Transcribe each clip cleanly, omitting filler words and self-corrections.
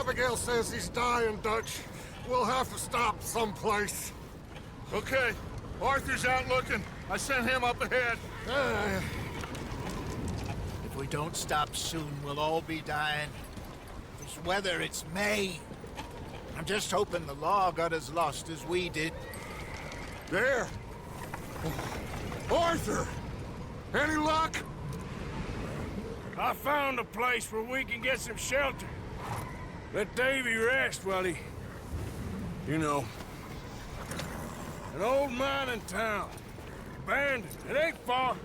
Abigail says he's dying, Dutch. We'll have to stop someplace. Okay. Arthur's out looking. I sent him up ahead. If we don't stop soon, we'll all be dying. This weather, it's May. I'm just hoping the law got as lost as we did. There! Arthur! Any luck? I found a place where we can get some shelter. Let Davy rest while he... You know. An old mining town. Abandoned. It ain't far.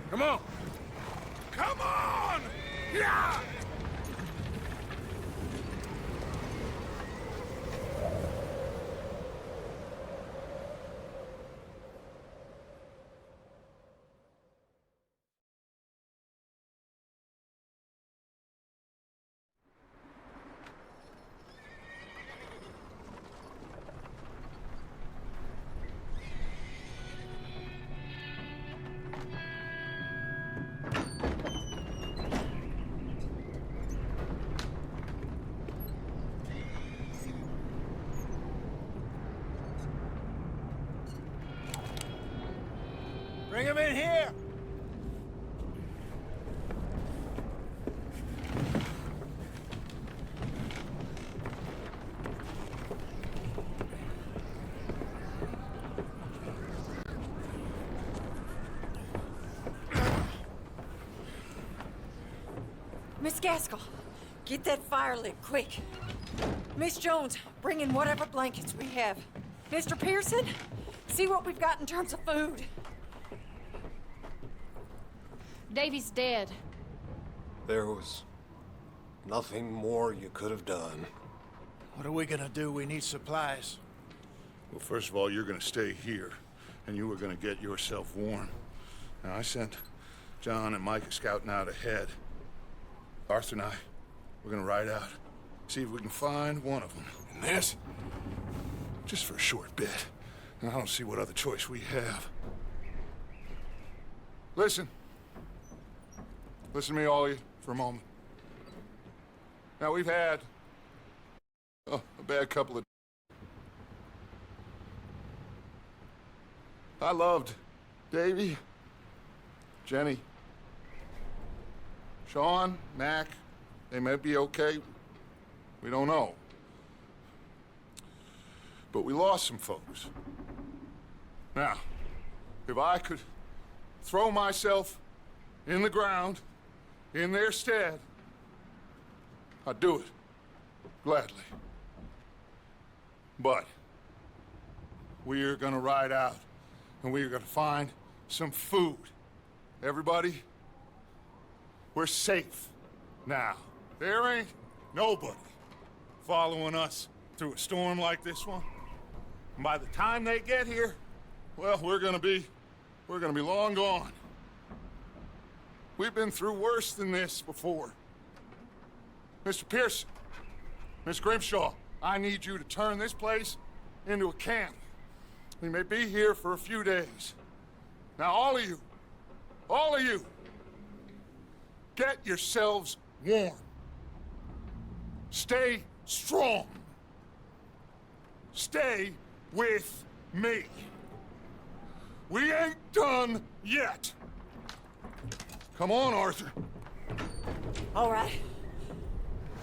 Come on. Come on! Yeah! Bring him in here! Miss Gaskell, get that fire lit, quick. Miss Jones, bring in whatever blankets we have. Mr. Pearson, see what we've got in terms of food. Davy's dead. There was nothing more you could have done. What are we gonna do? We need supplies. Well, first of all, you're gonna stay here, and you were gonna get yourself warm. Now, I sent John and Micah scouting out ahead. Arthur and I, we're gonna ride out, see if we can find one of them. And this, just for a short bit. And I don't see what other choice we have. Listen. Listen to me, all of you, for a moment. Now, we've had a bad couple of... I loved Davy, Jenny, Sean, Mac. They may be okay. We don't know. But we lost some folks. Now, if I could throw myself in the ground in their stead, I'd do it, gladly. But we're gonna ride out, and we're gonna find some food. Everybody, we're safe now. There ain't nobody following us through a storm like this one. And by the time they get here, well, we're gonna be long gone. We've been through worse than this before. Mr. Pearson, Miss Grimshaw, I need you to turn this place into a camp. We may be here for a few days. Now, all of you, get yourselves warm. Stay strong. Stay with me. We ain't done yet. Come on, Arthur. All right.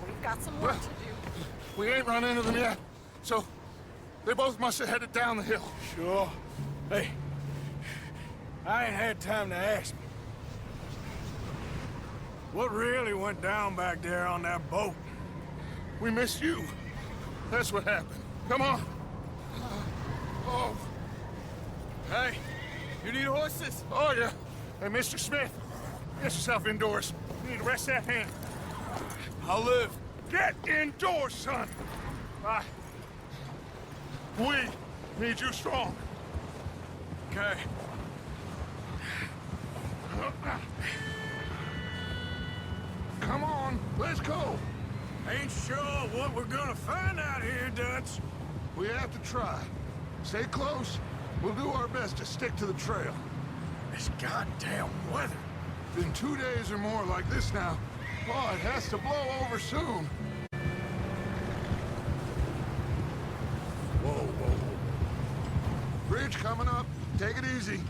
We've got some work to do. We ain't run into them yet, so they both must have headed down the hill. Sure. Hey, I ain't had time to ask. What really went down back there on that boat? We missed you. That's what happened. Come on. Oh. Hey, you need horses? Oh, yeah. Hey, Mr. Smith, get yourself indoors. You need to rest that hand. I'll live. Get indoors, son. We need you strong. Okay. Come on, let's go. Ain't sure what we're gonna find out here, Dutch. We have to try. Stay close. We'll do our best to stick to the trail. This goddamn weather. Been 2 days or more like this now. Oh, it has to blow over soon. Whoa, whoa, whoa. Bridge coming up. Take it easy.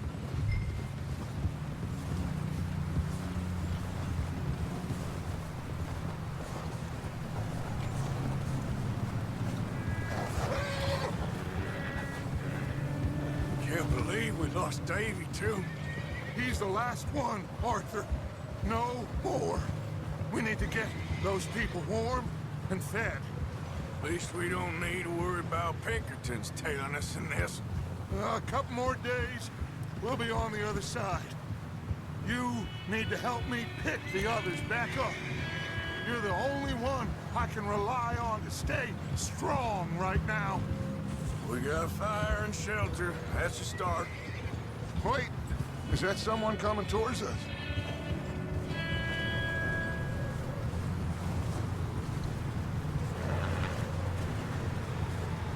Can't believe we lost Davy, too. He's the last one, Arthur. No more. We need to get those people warm and fed. At least we don't need to worry about Pinkertons tailing us in this. A couple more days, we'll be on the other side. You need to help me pick the others back up. You're the only one I can rely on to stay strong right now. We got fire and shelter. That's a start. Wait, is that someone coming towards us?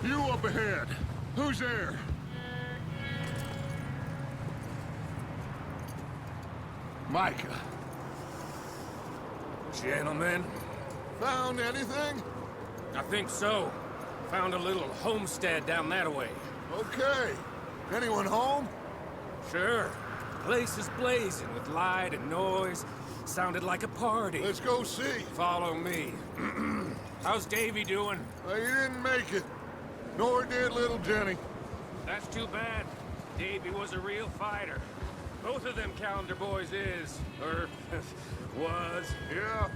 You up ahead. Who's there? Micah. Gentlemen, Found anything? I think so. Found a little homestead down that way. Okay. Anyone home? Sure. Place is blazing with light and noise. Sounded like a party. Let's go see. Follow me. How's Davy doing? He didn't make it. Nor did little Jenny. That's too bad. Davy was a real fighter. Both of them calendar boys is, or was. Yeah,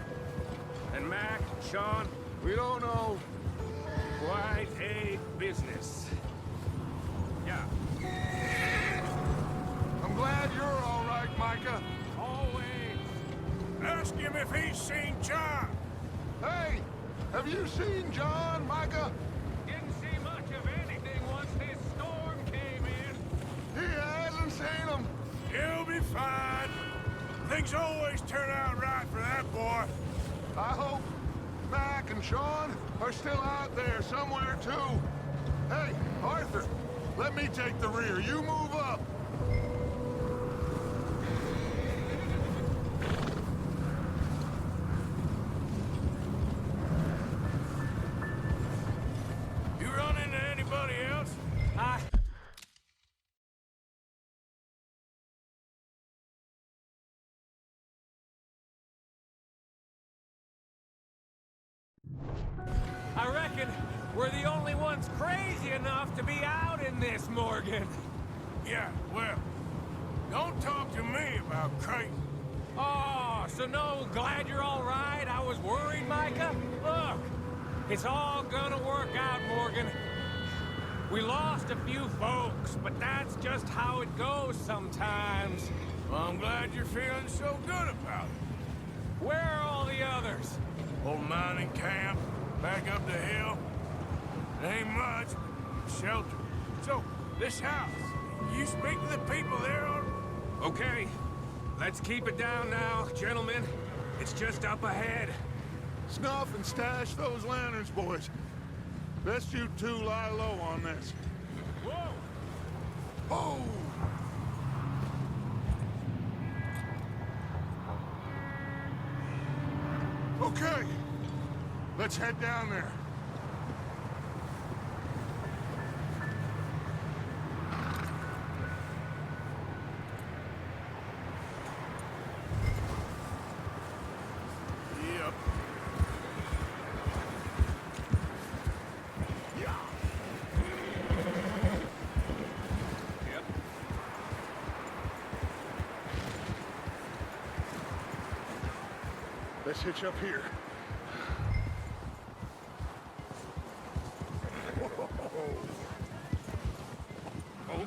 And Mac, Sean, we don't know. quite a business. Yeah, I'm glad you're all right, Micah. always. Ask him if he's seen John. Hey, have you seen John, Micah? Didn't see much of anything once this storm came in. He hasn't seen him. He'll be fine. Things always turn out right for that boy. I hope Mac and Sean are still out there somewhere, too. Hey, Arthur, let me take the rear. You move up. You run into anybody else? I reckon we're the only ones crazy enough to be out in this, Morgan. Yeah, well, don't talk to me about crazy. Oh, so no, glad you're all right? I was worried, Micah. Look, it's all gonna work out, Morgan. We lost a few folks, but that's just how it goes sometimes. Well, I'm glad you're feeling so good about it. Where are all the others? Old mining camp, back up the hill. It ain't much, but shelter. So, this house, you speak to the people there on... Okay, let's keep it down now, gentlemen. It's just up ahead. Snuff and stash those lanterns, boys. Best you two lie low on this. Whoa! Oh! Okay, let's head down there. Yep. Yep. Let's hitch up here. Oh.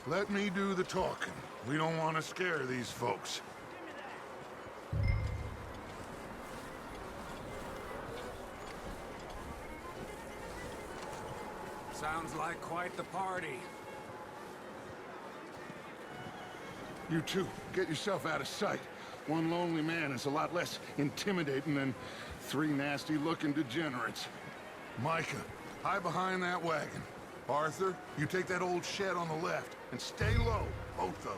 Let me do the talking. We don't want to scare these folks. Sounds like quite the party. You two, get yourself out of sight. One lonely man is a lot less intimidating than three nasty-looking degenerates. Micah, hide behind that wagon. Arthur, you take that old shed on the left, and stay low, both of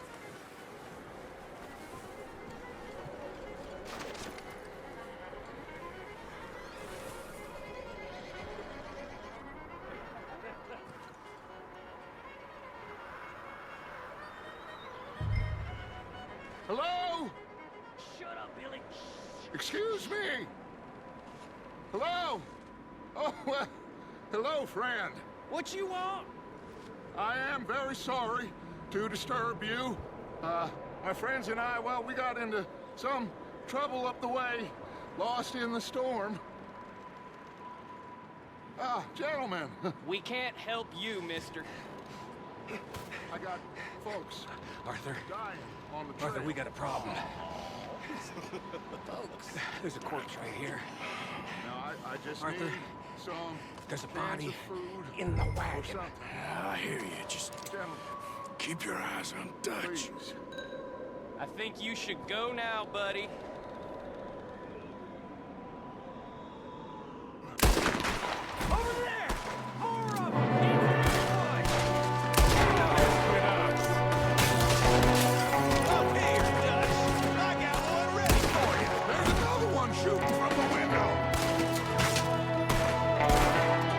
Well, hello, friend. What you want? I am very sorry to disturb you. My friends and I, well, we got into some trouble up the way, lost in the storm. Gentlemen. We can't help you, mister. I got folks Arthur. dying on the trail. Arthur, we got a problem. Folks. There's a corpse right here. Now, I just Arthur, need some there's a cans body of food in the or wagon. something. I hear you. Just Gentlemen, keep your eyes on Dutch. please. I think you should go now, buddy. Over there! More of them! Get to the wood! Up here, Dutch. I got one ready for you. There's another one shooting from the window.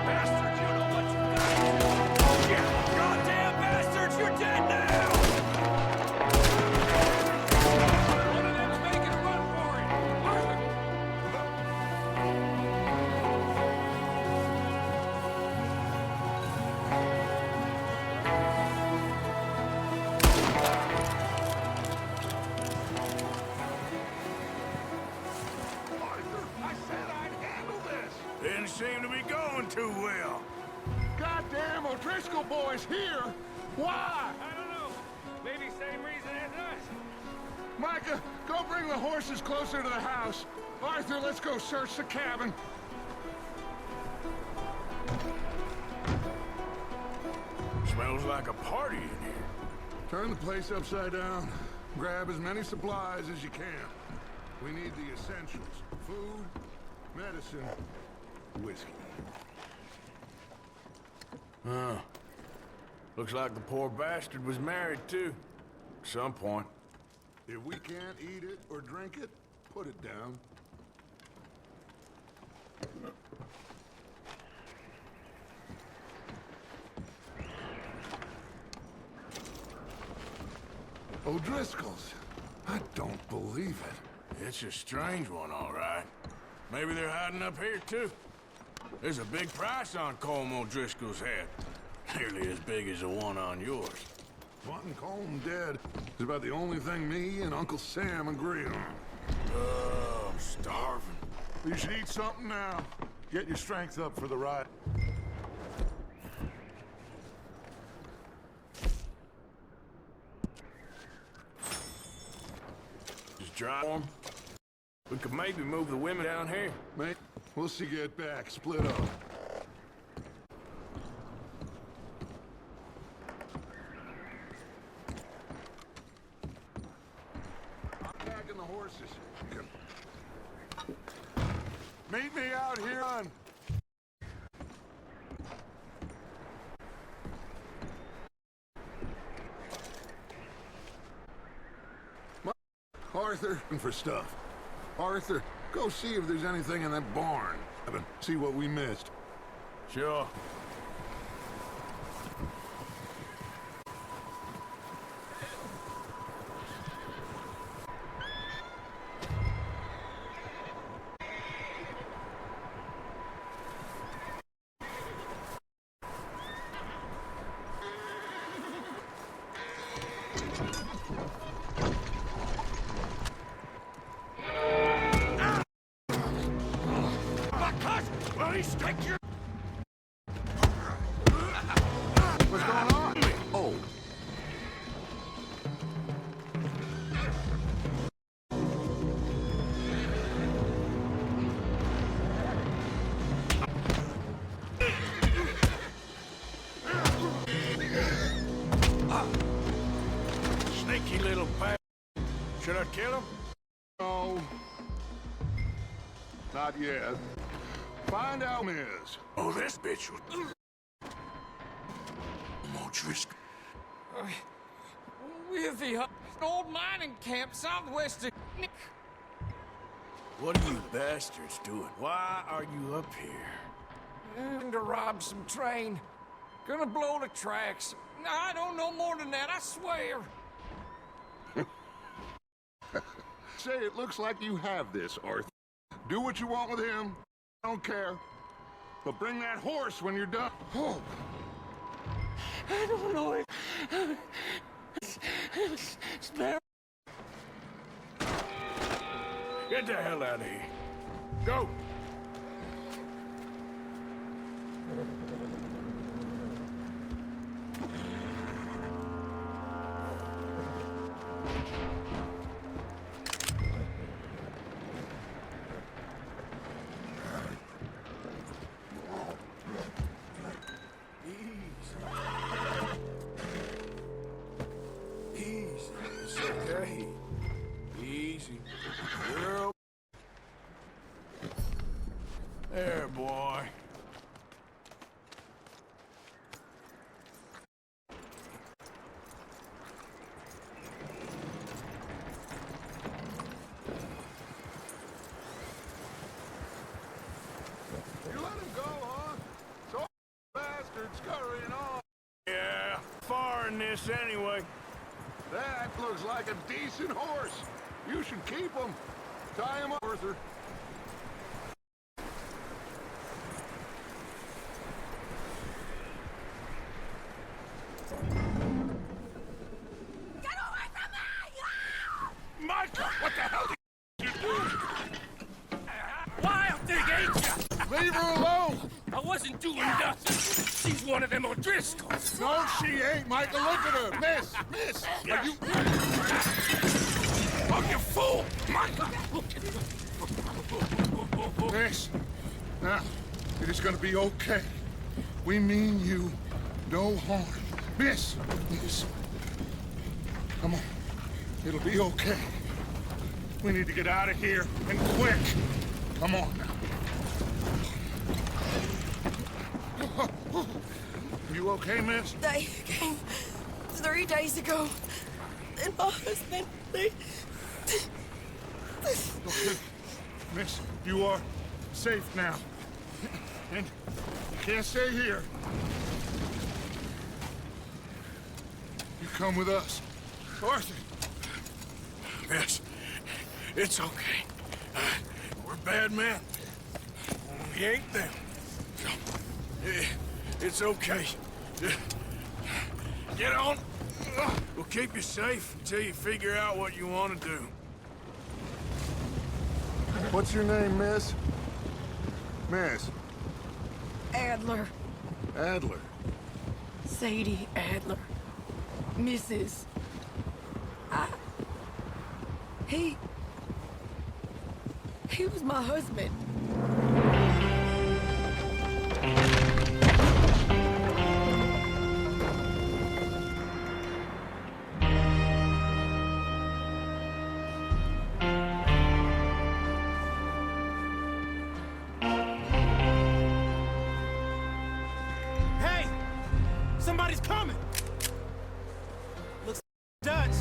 Bastards, you know what you got to do! You goddamn bastards, you're dead now! One of them's making a run for it! Arthur! Arthur, I said I'd handle this. Didn't seem to be going too well. Goddamn O'Driscoll boys here. Why? I don't know. Maybe same reason as us. Micah, go bring the horses closer to the house. Arthur, let's go search the cabin. Smells like a party in here. Turn the place upside down. Grab as many supplies as you can. We need the essentials. Food, medicine, whiskey. Huh. Looks like the poor bastard was married, too. At some point. If we can't eat it or drink it, put it down. O'Driscoll's. I don't believe it. It's a strange one, all right. Maybe they're hiding up here, too. There's a big price on Colm O'Driscoll's head. Nearly as big as the one on yours. Wanting Colm dead is about the only thing me and Uncle Sam agree on. Oh, I'm starving. You should eat something now. Get your strength up for the ride. Just dry warm. We could maybe move the women down here. Mate, we'll see you get back. Split up. I'm packing the horses. Meet me out here on... Arthur, for stuff. Arthur, go see if there's anything in that barn. See what we missed. Sure. What's going on? Oh. Sneaky little bastard. Should I kill him? No. Not yet. Find out who is. Oh, this bitch was... O'Driscoll. We're the old mining camp southwest of... What are you bastards doing? Why are you up here? Going to rob some train. Gonna blow the tracks. I don't know more than that, I swear. Say, it looks like you have this, Arthur. Do what you want with him. I don't care. But bring that horse when you're done. Oh. I don't know it. Get the hell out of here. Go. Easy. It's okay. Easy. Girl. There, boy. You let him go, huh? So bastards scurrying off. Yeah, far in this anyway. That looks like a decent horse. You should keep him. Tie him up, Arthur. Get away from me! Micah, what the hell did you do? Wild thing, ain't ya? Leave her alone. I wasn't doing nothing. She's one of them O'Driscolls. No, she ain't, Micah. Look at her. Miss, are you... Oh, you fool! Micah! Miss, now, it is gonna be okay. We mean you no harm. Miss, come on. It'll be okay. We need to get out of here, and quick. Come on now. You okay, miss? They came 3 days ago. And my husband, they... Okay. Miss, you are safe now. And you can't stay here. You come with us. Arthur. Miss, it's okay. We're bad men. We ain't them. It's okay. Get on. We'll keep you safe until you figure out what you want to do. What's your name, miss? Miss. Adler. Adler. Sadie Adler. Mrs. He was my husband. Hey! Somebody's coming! Looks like Dutch.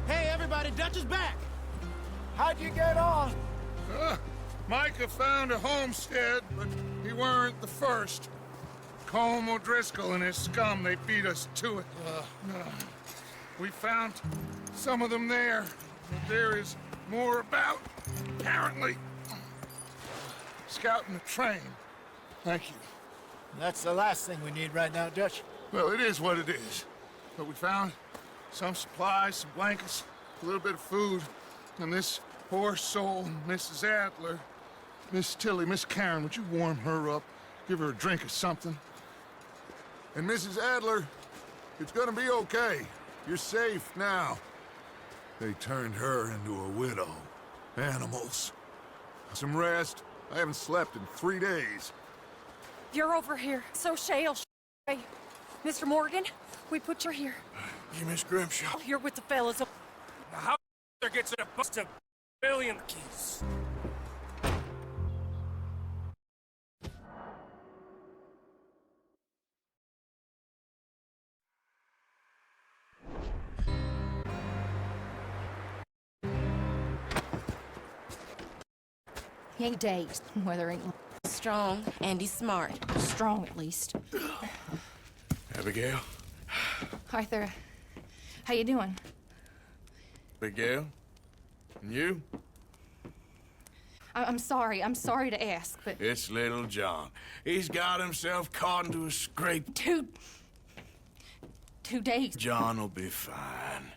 Hey, everybody, Dutch is back! How'd you get on? Micah found a homestead, but he weren't the first. Colm O'Driscoll and his scum, they beat us to it. We found some of them there. There is more about, apparently. Scouting the train. Thank you. That's the last thing we need right now, Dutch. Well, it is what it is. But we found some supplies, some blankets, a little bit of food, and this poor soul, Mrs. Adler, Miss Tilly, Miss Karen, would you warm her up? Give her a drink or something? And Mrs. Adler, it's gonna be okay. You're safe now. They turned her into a widow. Animals. Some rest. I haven't slept in 3 days. You're over here. So Shale. Hey, Mr. Morgan, we put you here. You, Miss Grimshaw. You're with the fellas. Now, how there gets a bust of billion keys? He ain't dazed, whether ain't Strong and he's smart. strong at least. Abigail? Arthur, how you doing? Abigail? And you? I'm sorry. I'm sorry to ask, but... It's little John. He's got himself caught into a scrape. 2 days. John will be fine.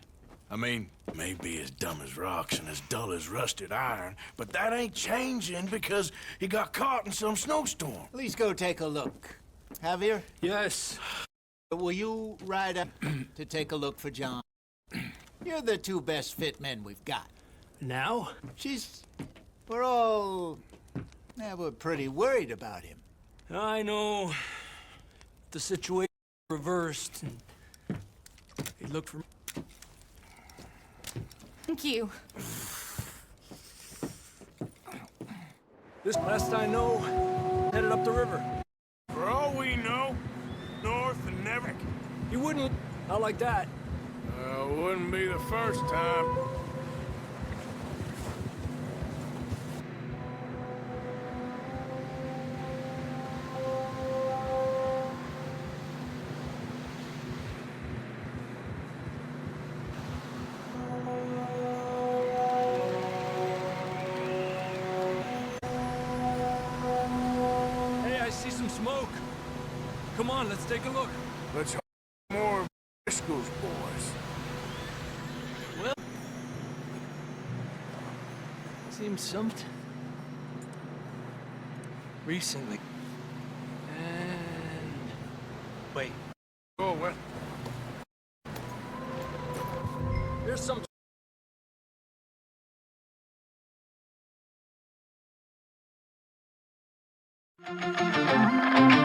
I mean, maybe as dumb as rocks and as dull as rusted iron, but that ain't changing because he got caught in some snowstorm. Please go take a look. Javier, Yes. will you ride up to take a look for John? You're the 2 best fit men we've got. Now? We're all... we're pretty worried about him. I know the situation reversed. And he looked for... Thank you. This last I know, headed up the river. For all we know, north and never. He wouldn't... Not like that. Wouldn't be the first time. Hey, I see some smoke. Come on, let's take a look. Let's hope more of Briscoe's boys. Well... Seems something... recently. And... Wait. Oh, well. Here's some... Thank you.